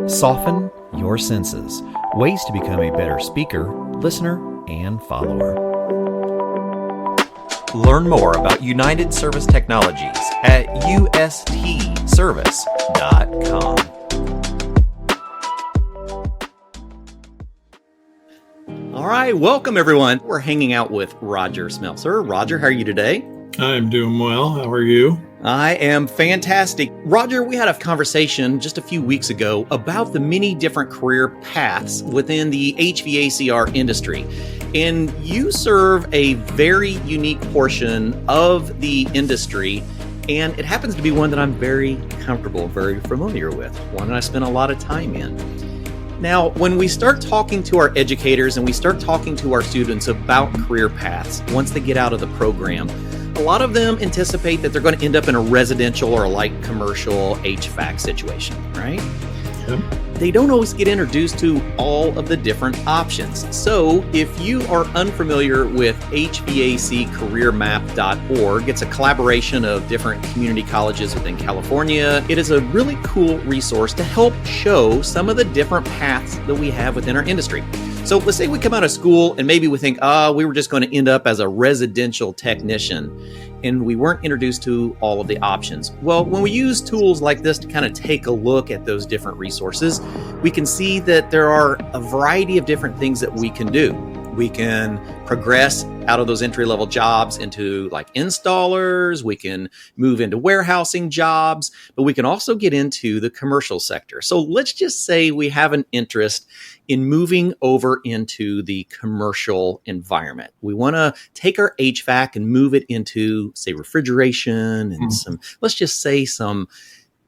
Soften your senses. Ways to become a better speaker, listener, and follower. Learn more about United Service Technologies at ustservice.com. All right, welcome everyone. We're hanging out with Rodger Smelcer. Rodger, how are you today? I'm doing well. How are you? I am fantastic. Rodger, we had a conversation just a few weeks ago about the many different career paths within the HVACR industry. And you serve a very unique portion of the industry, and it happens to be one that I'm very comfortable, very familiar with, one that I spend a lot of time in. Now, when we start talking to our educators and we start talking to our students about career paths, once they get out of the program, a lot of them anticipate that they're going to end up in a residential or a light commercial HVAC situation, right? Yep. They don't always get introduced to all of the different options. So if you are unfamiliar with HVACcareermap.org, it's a collaboration of different community colleges within California. It is a really cool resource to help show some of the different paths that we have within our industry. So let's say we come out of school and maybe we think, we were just going to end up as a residential technician, and we weren't introduced to all of the options. Well, when we use tools like this to kind of take a look at those different resources, we can see that there are a variety of different things that we can do. We can progress out of those entry-level jobs into like installers. We can move into warehousing jobs, but we can also get into the commercial sector. So let's just say we have an interest in moving over into the commercial environment. We want to take our HVAC and move it into, say, refrigeration and let's just say some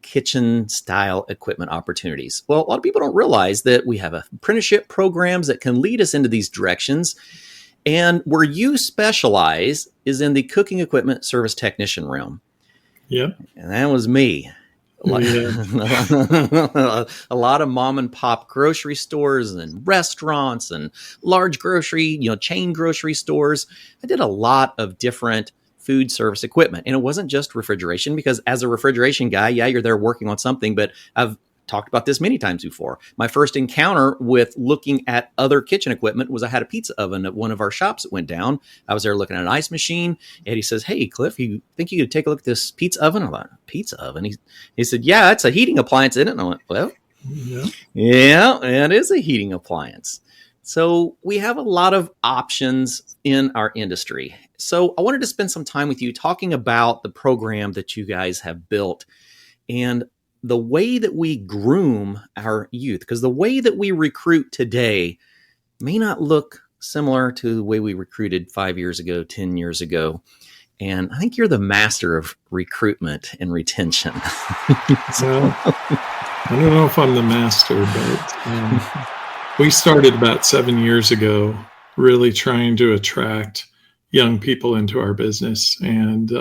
kitchen style equipment opportunities. Well, a lot of people don't realize that we have apprenticeship programs that can lead us into these directions. And where you specialize is in the cooking equipment service technician realm. Yep. And that was me. A lot of mom and pop grocery stores and restaurants and large grocery, chain grocery stores. I did a lot of different food service equipment. And it wasn't just refrigeration, because as a refrigeration guy, you're there working on something, but I've talked about this many times before. My first encounter with looking at other kitchen equipment was I had a pizza oven at one of our shops that went down. I was there looking at an ice machine, and he says, "Hey, Cliff, you think you could take a look at this pizza oven?" I thought, "Pizza oven?" He said, "Yeah, it's a heating appliance, isn't it?" And I went, "Well, yeah, it is a heating appliance." So we have a lot of options in our industry. So I wanted to spend some time with you talking about the program that you guys have built and the way that we groom our youth, because the way that we recruit today may not look similar to the way we recruited 5 years ago, 10 years ago. And I think you're the master of recruitment and retention. Well, I don't know if I'm the master, but we started about 7 years ago really trying to attract young people into our business. And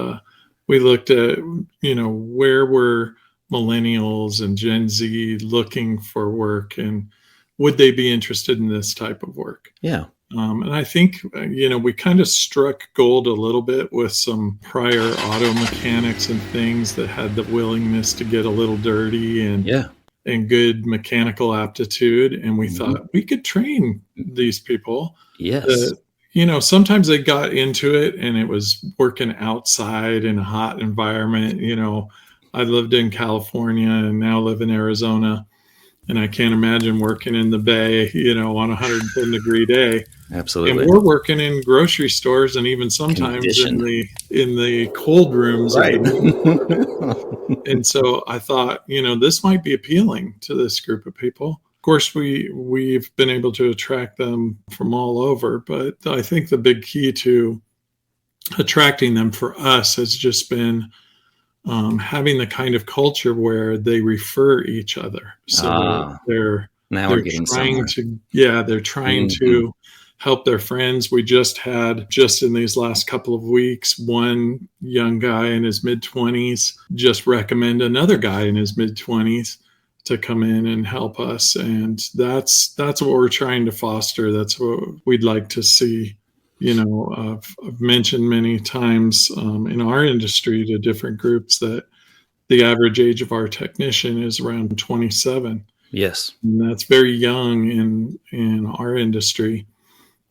we looked at, where were Millennials and Gen Z looking for work, and would they be interested in this type of work? Yeah. And I think, we kind of struck gold a little bit with some prior auto mechanics and things that had the willingness to get a little dirty and good mechanical aptitude. And we thought we could train these people. Yes. Sometimes they got into it and it was working outside in a hot environment. I lived in California and now live in Arizona, and I can't imagine working in the Bay, on a 110-degree day. Absolutely. And we're working in grocery stores and even sometimes in the cold rooms. Right. And so I thought, this might be appealing to this group of people. Of course, we've been able to attract them from all over, but I think the big key to attracting them for us has just been having the kind of culture where they refer each other. So they're trying to help their friends. We just in these last couple of weeks, one young guy in his mid-20s just recommend another guy in his mid-20s to come in and help us. And that's what we're trying to foster. That's what we'd like to see. I've mentioned many times in our industry to different groups that the average age of our technician is around 27. Yes. And that's very young in our industry.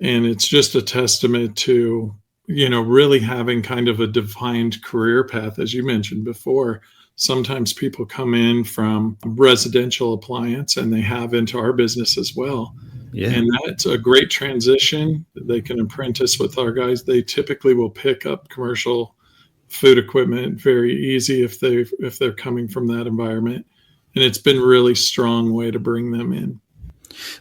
And it's just a testament to, really having kind of a defined career path. As you mentioned before, sometimes people come in from residential appliance and they have into our business as well. Yeah. And that's a great transition. They can apprentice with our guys. They typically will pick up commercial food equipment very easy if they're coming from that environment. And it's been a really strong way to bring them in.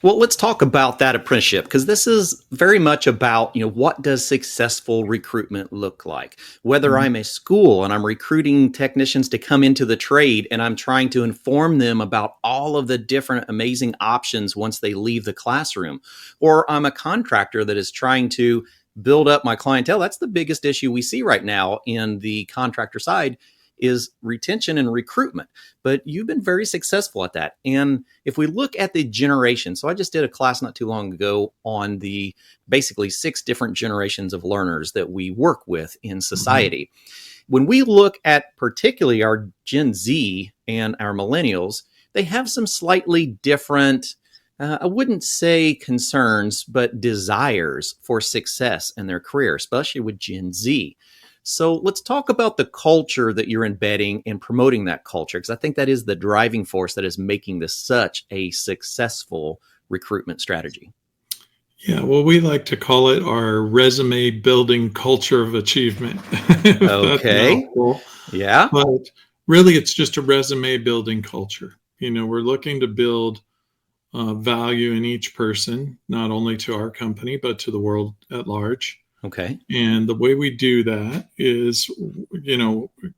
Well, let's talk about that apprenticeship, because this is very much about, what does successful recruitment look like? Whether I'm a school and I'm recruiting technicians to come into the trade and I'm trying to inform them about all of the different amazing options once they leave the classroom, or I'm a contractor that is trying to build up my clientele. That's the biggest issue we see right now in the contractor side, is retention and recruitment. But you've been very successful at that. And if we look at the generation, so I just did a class not too long ago on the basically 6 different generations of learners that we work with in society. When we look at particularly our Gen Z and our millennials, they have some slightly different, I wouldn't say concerns, but desires for success in their career, especially with Gen Z. So let's talk about the culture that you're embedding and promoting that culture, because I think that is the driving force that is making this such a successful recruitment strategy. Yeah, well, we like to call it our resume building culture of achievement. Okay. Yeah. But really, it's just a resume building culture. We're looking to build value in each person, not only to our company, but to the world at large. Okay. And the way we do that is,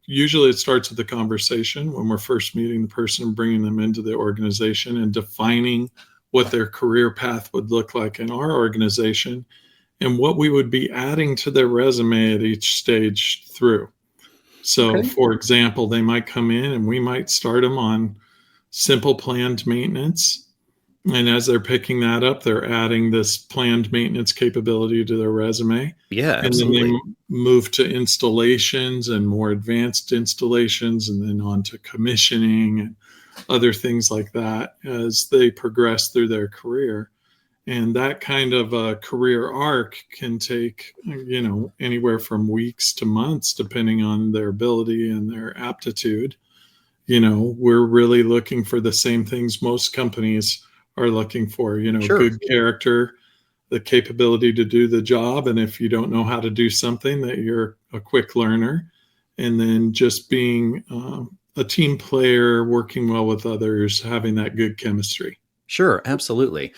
usually it starts with the conversation when we're first meeting the person and bringing them into the organization and defining what their career path would look like in our organization and what we would be adding to their resume at each stage through. So, for example, they might come in and we might start them on simple planned maintenance. And as they're picking that up, they're adding this planned maintenance capability to their resume. Yeah, absolutely. And then absolutely. they move to installations and more advanced installations, and then on to commissioning and other things like that as they progress through their career. And that kind of a career arc can take, anywhere from weeks to months, depending on their ability and their aptitude. We're really looking for the same things most companies are looking for, Sure. Good character, the capability to do the job. And if you don't know how to do something, that you're a quick learner. And then just being a team player, working well with others, having that good chemistry. Sure, absolutely.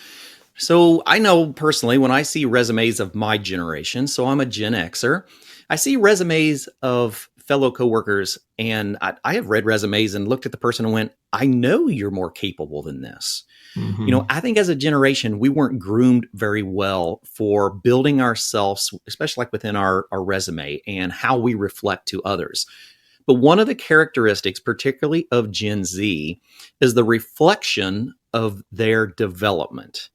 So I know personally when I see resumes of my generation, so I'm a Gen Xer, I see resumes of fellow coworkers, and I have read resumes and looked at the person and went, I know you're more capable than this. I think as a generation, we weren't groomed very well for building ourselves, especially like within our resume and how we reflect to others. But one of the characteristics, particularly of Gen Z, is the reflection of their development.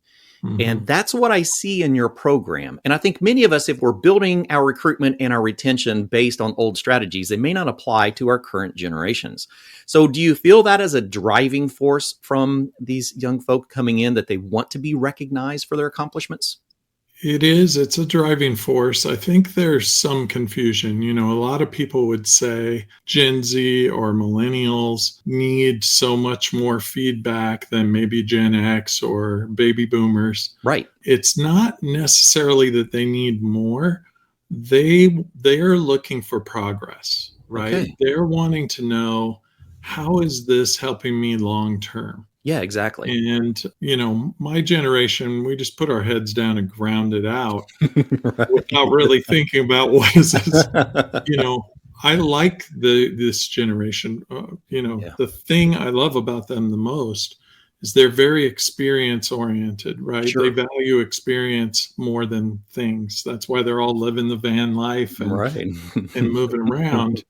And that's what I see in your program. And I think many of us, if we're building our recruitment and our retention based on old strategies, they may not apply to our current generations. So do you feel that as a driving force from these young folk coming in, that they want to be recognized for their accomplishments? It is. It's a driving force. I think there's some confusion. A lot of people would say Gen Z or millennials need so much more feedback than maybe Gen X or baby boomers. Right. It's not necessarily that they need more. They are looking for progress, right? Okay. They're wanting to know, how is this helping me long term? Yeah, exactly. And, my generation, we just put our heads down and ground it out Right. without really thinking about what is this. I like this generation. Yeah. The thing I love about them the most is they're very experience oriented, right? Sure. They value experience more than things. That's why they're all living the van life and, Right. and moving around.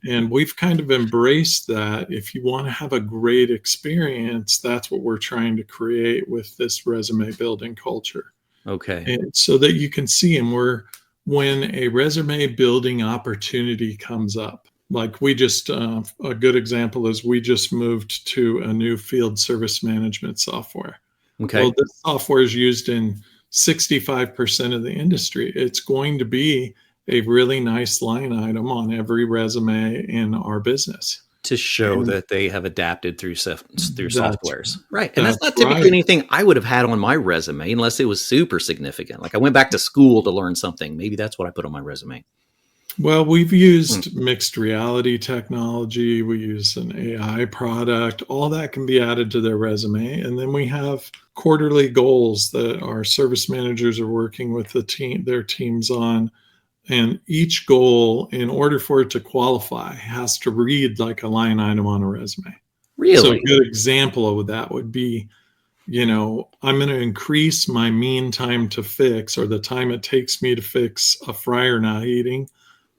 And we've kind of embraced that. If you want to have a great experience, that's what we're trying to create with this resume building culture. Okay. And so that you can see them, when a resume building opportunity comes up, Like we just, a good example is we just moved to a new field service management software. Okay. Well, this software is used in 65% of the industry. It's going to be a really nice line item on every resume in our business. To show And that they have adapted through that's softwares. Right. And that's not typically right. anything I would have had on my resume unless it was super significant. Like I went back to school to learn something. Maybe that's what I put on my resume. Well, we've used mixed reality technology. We use an AI product. All that can be added to their resume. And then we have quarterly goals that our service managers are working with their teams on. And each goal, in order for it to qualify, has to read like a line item on a resume. Really? So a good example of that would be, I'm going to increase my mean time to fix, or the time it takes me to fix a fryer not heating,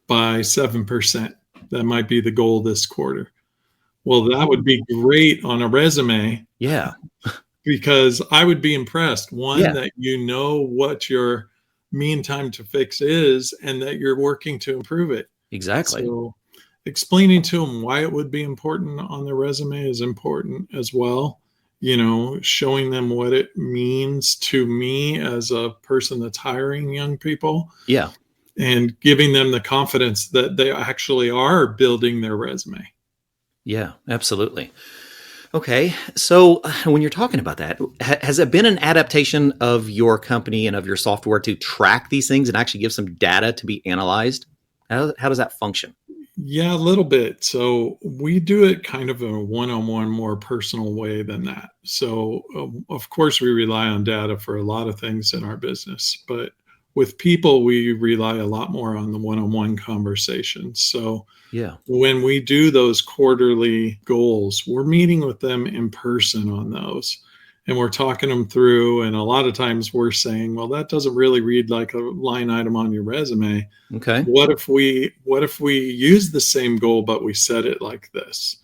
by 7%. That might be the goal this quarter. Well, that would be great on a resume. Yeah. Because I would be impressed. One, Yeah. that what your mean time to fix is and that you're working to improve it. Exactly. So explaining to them why it would be important on their resume is important as well. Showing them what it means to me as a person that's hiring young people. Yeah. And giving them the confidence that they actually are building their resume. Yeah, absolutely. Okay. So when you're talking about that, has it been an adaptation of your company and of your software to track these things and actually give some data to be analyzed? How does that function? Yeah, a little bit. So we do it kind of in a one-on-one, more personal way than that. So of course we rely on data for a lot of things in our business, but with people, we rely a lot more on the one-on-one conversations. So yeah, when we do those quarterly goals, we're meeting with them in person on those. And we're talking them through. And a lot of times we're saying, well, that doesn't really read like a line item on your resume. Okay. What if we use the same goal, but we set it like this?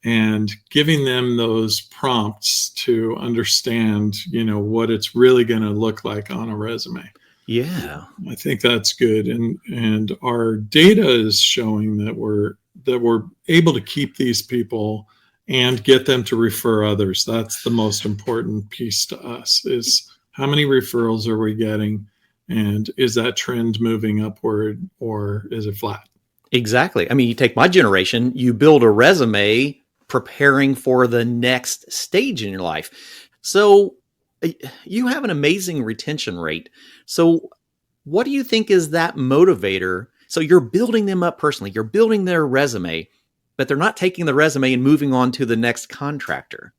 And giving them those prompts to understand, what it's really going to look like on a resume. Yeah. I think that's good. And our data is showing that we're able to keep these people and get them to refer others. That's the most important piece to us, is how many referrals are we getting? And is that trend moving upward, or is it flat? Exactly. I mean, you take my generation, you build a resume preparing for the next stage in your life. So you have an amazing retention rate. So what do you think is that motivator? So you're building them up personally, you're building their resume, but they're not taking the resume and moving on to the next contractor.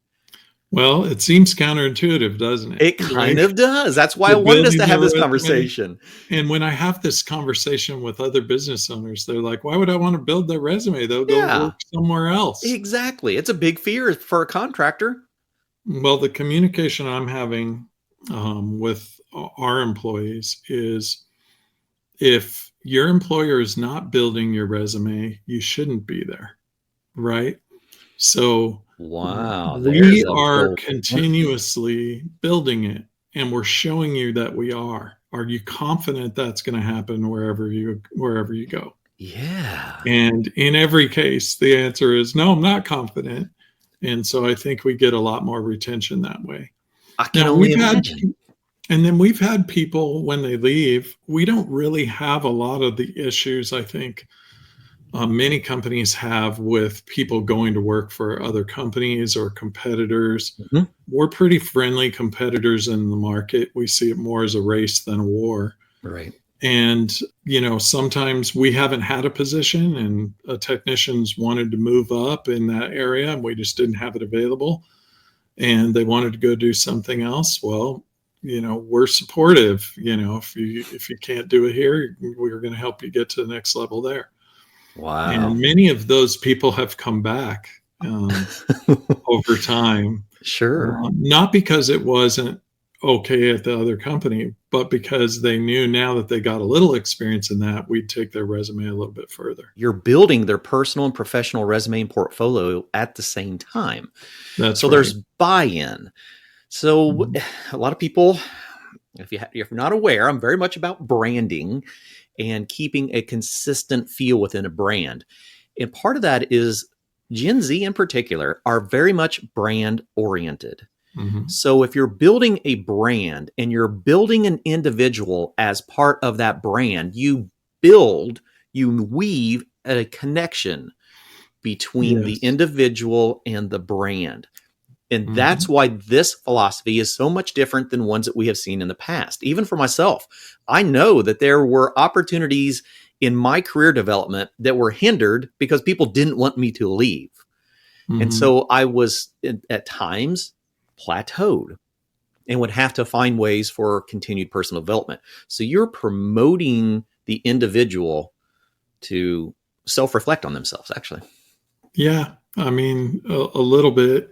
Well, it seems counterintuitive, doesn't it? It kind of does. That's why I wanted us to have this conversation. And when I have this conversation with other business owners, they're like, why would I want to build their resume? They'll go work somewhere else. Exactly. It's a big fear for a contractor. Well, the communication I'm having with our employees is, if your employer is not building your resume, you shouldn't be there, right? So wow, we are continuously building it, and we're showing you that we are. Are you confident that's going to happen wherever you go? Yeah. And in every case, the answer is no, I'm not confident. And so I think we get a lot more retention that way. I can only imagine. And then we've had people, when they leave, we don't really have a lot of the issues I think many companies have with people going to work for other companies or competitors. Mm-hmm. We're pretty friendly competitors in the market. We see it more as a race than a war. Right. And, sometimes we haven't had a position and technicians wanted to move up in that area and we just didn't have it available. And they wanted to go do something else. Well, we're supportive. If you can't do it here, we're going to help you get to the next level there. Wow. And many of those people have come back over time. Sure. Not because it wasn't okay at the other company, but because they knew now that they got a little experience in that, we'd take their resume a little bit further. You're building their personal and professional resume and portfolio at the same time. That's so right. There's buy-in. So a lot of people, if you're not aware, I'm very much about branding and keeping a consistent feel within a brand. And part of that is Gen Z in particular are very much brand oriented. So if you're building a brand and you're building an individual as part of that brand, you weave a connection between the individual and the brand. And that's why this philosophy is so much different than ones that we have seen in the past. Even for myself, I know that there were opportunities in my career development that were hindered because people didn't want me to leave. And so I was at times plateaued and would have to find ways for continued personal development. So you're promoting the individual to self-reflect on themselves, actually. Yeah. I mean, a little bit.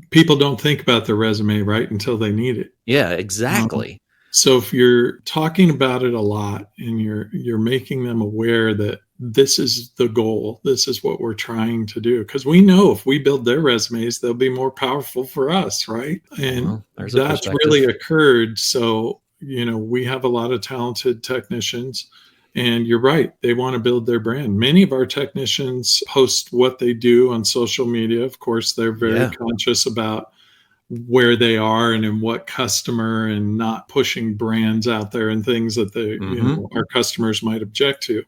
People don't think about their resume, right, until they need it. Yeah, exactly. So if you're talking about it a lot and you're making them aware that this is the goal, this is what we're trying to do, because we know if we build their resumes, they'll be more powerful for us, right? And that's really occurred. So, we have a lot of talented technicians, and you're right, they want to build their brand. Many of our technicians post what they do on social media. Of course, they're very conscious about where they are and in what customer, and not pushing brands out there and things that they, our customers might object to.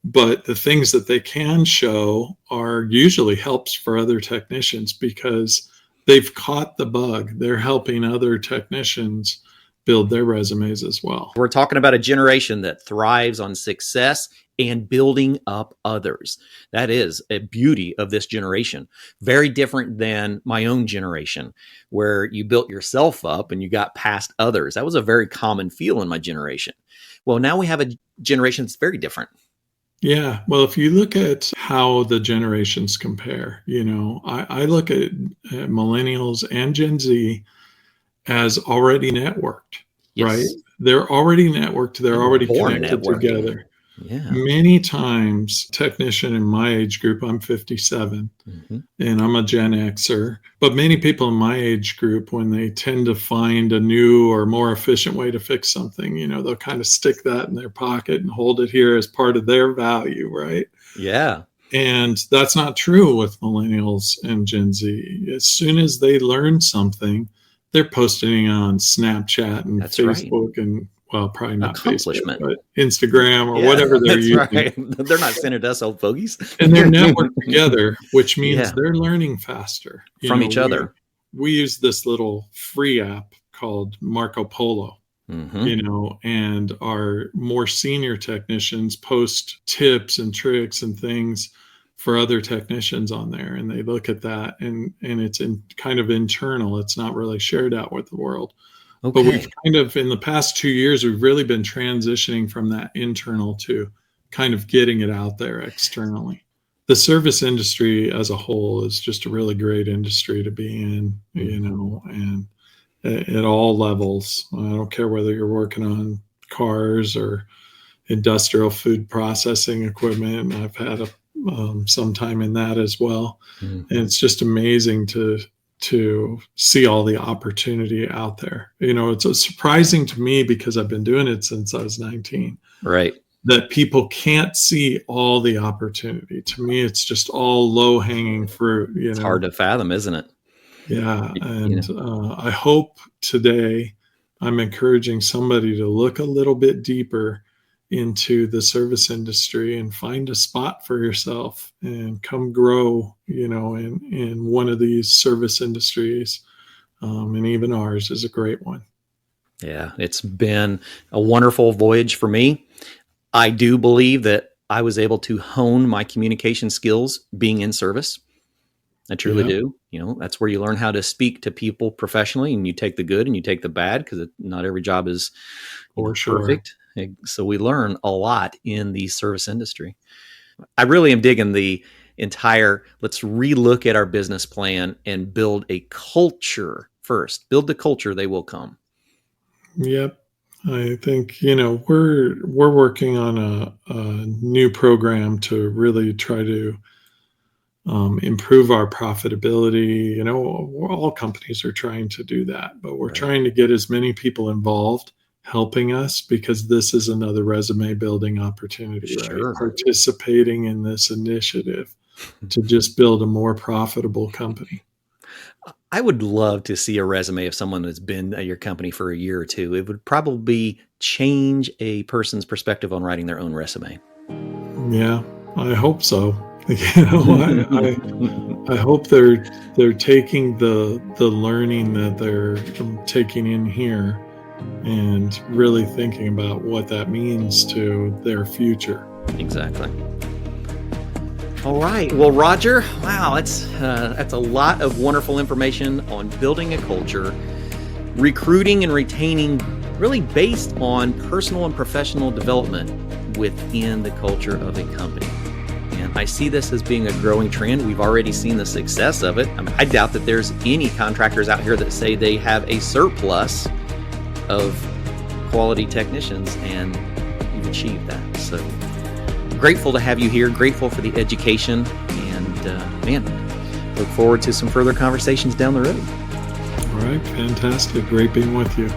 But the things that they can show are usually helps for other technicians because they've caught the bug. They're helping other technicians build their resumes as well. We're talking about a generation that thrives on success and building up others. That is a beauty of this generation. Very different than my own generation, where you built yourself up and you got past others. That was a very common feel in my generation. Well, now we have a generation that's very different. Yeah. Well, if you look at how the generations compare, I look at millennials and Gen Z as already networked, right? They're already networked. They're already connected together. Yeah. Many times, technician in my age group, I'm 57 and I'm a Gen Xer, but many people in my age group, when they tend to find a new or more efficient way to fix something, they'll kind of stick that in their pocket and hold it here as part of their value, right? Yeah. And that's not true with millennials and Gen Z. As soon as they learn something, they're posting on Snapchat and Facebook and, well, probably not Facebook, but Instagram or whatever they're using. Right. They're not sending us old fogies. And they're networked together, which means they're learning faster. From each other. We use this little free app called Marco Polo, and our more senior technicians post tips and tricks and things for other technicians on there. And they look at that and it's kind of internal. It's not really shared out with the world. Okay. But we've kind of, in the past 2 years, we've really been transitioning from that internal to kind of getting it out there externally. The service industry as a whole is just a really great industry to be in, and at all levels. I don't care whether you're working on cars or industrial food processing equipment. I've had some time in that as well. And it's just amazing to see all the opportunity out there. It's surprising to me because I've been doing it since I was 19. Right. That people can't see all the opportunity. To me, it's just all low-hanging fruit. It's hard to fathom, isn't it? Yeah. And I hope today I'm encouraging somebody to look a little bit deeper into the service industry and find a spot for yourself and come grow, in one of these service industries. And even ours is a great one. Yeah, it's been a wonderful voyage for me. I do believe that I was able to hone my communication skills being in service. I truly do. That's where you learn how to speak to people professionally, and you take the good and you take the bad, because not every job is perfect. So we learn a lot in the service industry. I really am digging the entire, let's relook at our business plan and build a culture first. Build the culture, they will come. Yep. I think, we're working on a new program to really try to improve our profitability. All companies are trying to do that, but we're trying to get as many people involved, helping us, because this is another resume building opportunity, Sure. right? Participating in this initiative to just build a more profitable company. I would love to see a resume of someone that's been at your company for a year or two. It would probably change a person's perspective on writing their own resume. Yeah, I hope so. I hope they're taking the learning that they're taking in here and really thinking about what that means to their future. Exactly. All right. Well, Rodger, wow, that's a lot of wonderful information on building a culture, recruiting and retaining, really based on personal and professional development within the culture of a company. And I see this as being a growing trend. We've already seen the success of it. I mean, I doubt that there's any contractors out here that say they have a surplus of quality technicians, and you've achieved that. So grateful to have you here, grateful for the education, and look forward to some further conversations down the road. All right, fantastic. Great being with you.